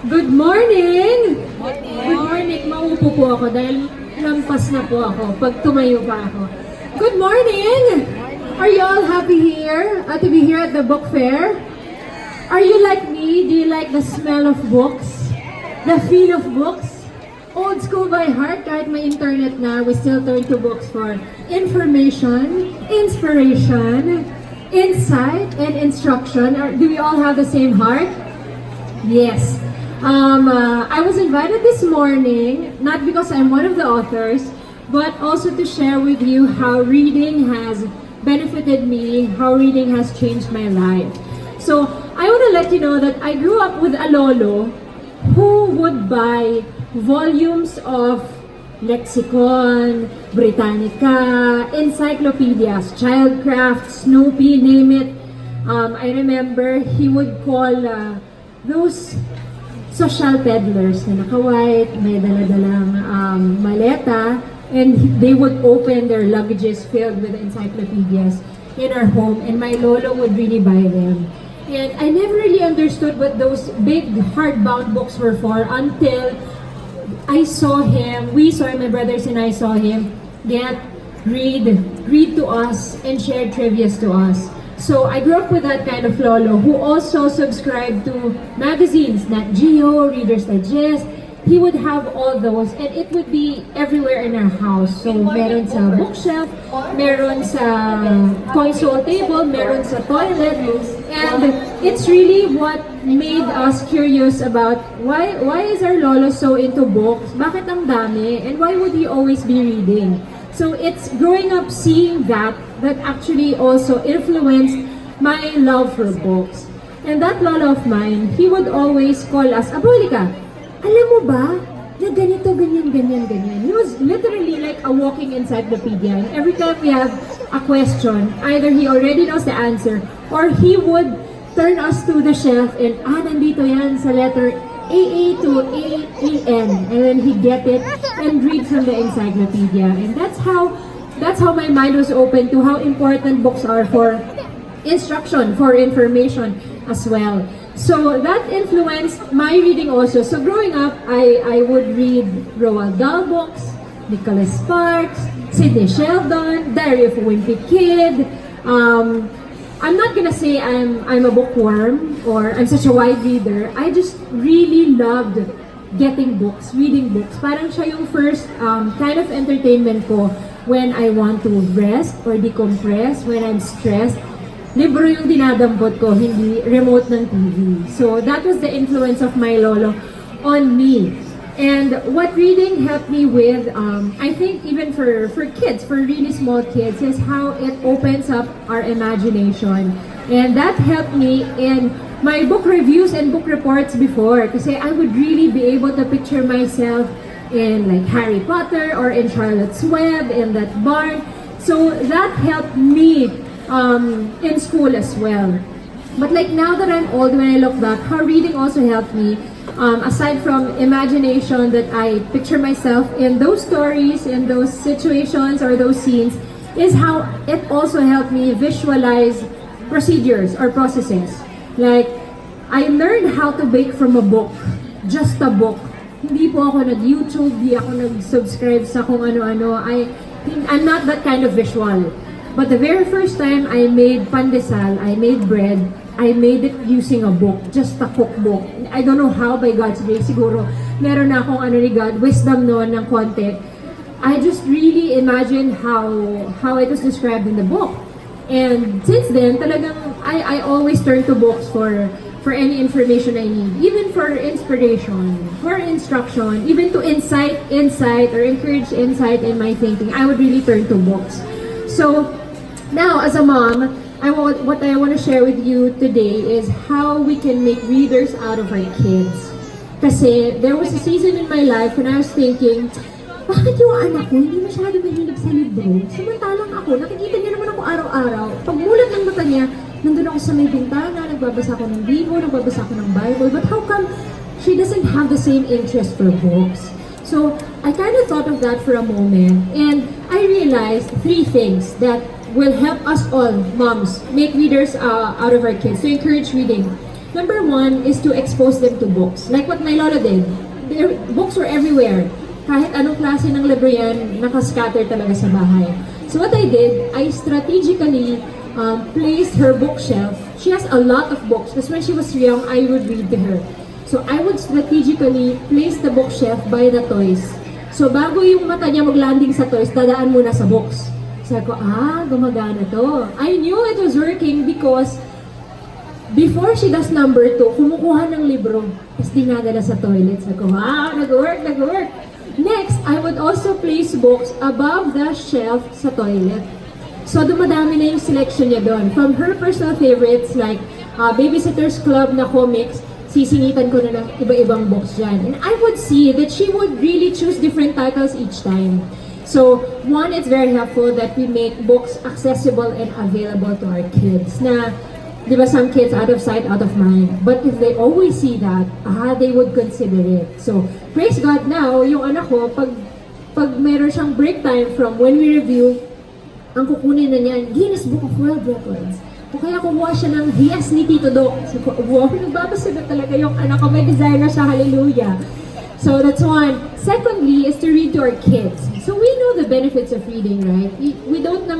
Good morning! Good morning! Maupo po ako dahil lampas na po ako pag tumayo pa ako. Good morning! Are you all happy here to be here at the book fair? Are you like me? Do you like the smell of books? The feel of books? Old school by heart, kahit may internet na, we still turn to books for information, inspiration, insight, and instruction. Do we all have the same heart? Yes. I was invited this morning, not because I'm one of the authors, but also to share with you how reading has benefited me, how reading has changed my life. So, I want to let you know that I grew up with a lolo who would buy volumes of lexicon, Britannica, encyclopedias, Childcraft, Snoopy, name it. I remember he would call those social peddlers na naka-white, may dala-dalang maleta, and they would open their luggages filled with encyclopedias in our home, and my lolo would really buy them. And I never really understood what those big hardbound books were for until I saw him, my brothers and I saw him read to us and share trivias to us. So I grew up with that kind of lolo who also subscribed to magazines, Nat Geo, Reader's Digest. He would have all those and it would be everywhere in our house. So meron sa bookshelf, meron sa console table, meron sa toilet. And it's really what made us curious about why is our lolo so into books? Bakit ang dami? And why would he always be reading? So it's growing up seeing that actually also influenced my love for books. And that lolo of mine, he would always call us, Abrolika, alam mo ba na ganito, ganyan, ganyan, ganyan. He was literally like a walking encyclopedia. And every time we have a question, either he already knows the answer or he would turn us to the shelf and, nandito yan sa letter AA to AEN, and then he'd get it and read from the encyclopedia. And that's how my mind was open to how important books are for instruction, for information as well. So that influenced my reading also. So growing up, I would read Roald Dahl books, Nicholas Sparks, Sidney Sheldon, Diary of a Wimpy Kid. I'm not gonna say I'm a bookworm or I'm such a wide reader. I just really loved getting books, reading books. Parang siya yung first kind of entertainment ko when I want to rest or decompress, when I'm stressed. Libro yung dinadampot ko, hindi remote ng TV. So that was the influence of my lolo on me. And what reading helped me with, I think even for kids, for really small kids, is how it opens up our imagination. And that helped me in my book reviews and book reports before. Kasi I would really be able to picture myself in like Harry Potter or in Charlotte's Web, in that barn. So that helped me in school as well. But like now that I'm old, when I look back, how reading also helped me. Aside from imagination that I picture myself in those stories, in those situations or those scenes, is how it also helped me visualize procedures or processes. Like, I learned how to bake from a book, just a book. Hindi po ako nag-YouTube, hindi ako nag-subscribe sa kung ano-ano. I'm not that kind of visual. But the very first time I made pandesal, I made bread, I made it using a book, just a cookbook. I don't know how, by God's grace, siguro meron na akong ni God, wisdom noon ng konti. I just really imagined how it was described in the book. And since then, talagang I always turn to books for any information I need, even for inspiration, for instruction, even to insight or encourage insight in my thinking. I would really turn to books. So now, as a mom, what I want to share with you today is how we can make readers out of our kids. Kasi there was a season in my life when I was thinking, bakit yung anak ko hindi masyado mahilig sa libro? Samantalang ako, nakikita niya naman ako araw-araw. Pagmulat ng mata niya, nandun ako sa may bintana, nagbabasa ako ng Bible, nagbabasa ako ng Bible. But how come she doesn't have the same interest for books? So I kind of thought of that for a moment, and I realized 3 things that will help us all, moms, make readers out of our kids, to encourage reading. Number one is to expose them to books. Like what my lola did. Books were everywhere. Kahit anong klase ng libro yan, nakascatter talaga sa bahay. So what I did, I strategically placed her bookshelf. She has a lot of books because when she was young, I would read to her. So I would strategically place the bookshelf by the toys. So bago yung mata niya mag-landing sa toys, dadaan muna sa books. Sabi ko, gumagana to. I knew it was working because before she does number 2, kumukuha ng libro, tapos dinadala sa toilet. Sabi ko, nag-work, nag-work. Next, I would also place books above the shelf sa toilet. So dumadami na yung selection niya doon. From her personal favorites like Babysitter's Club na comics, sisingitan ko na ng iba-ibang books dyan. And I would see that she would really choose different titles each time. So, one, it's very helpful that we make books accessible and available to our kids. Na, di ba, some kids out of sight, out of mind. But if they always see that, they would consider it. So, praise God now, yung anak ko, pag meron siyang break time from when we review, ang kukunin na niyan, Guinness Book of World Records. O kaya kumuha siya ng VS ni Tito Doc. So, wow, nagbabasa na talaga yung anak ko. May desire na siya, hallelujah. So that's one. Secondly is to read to our kids. So we know the benefits of reading, right? We don't naman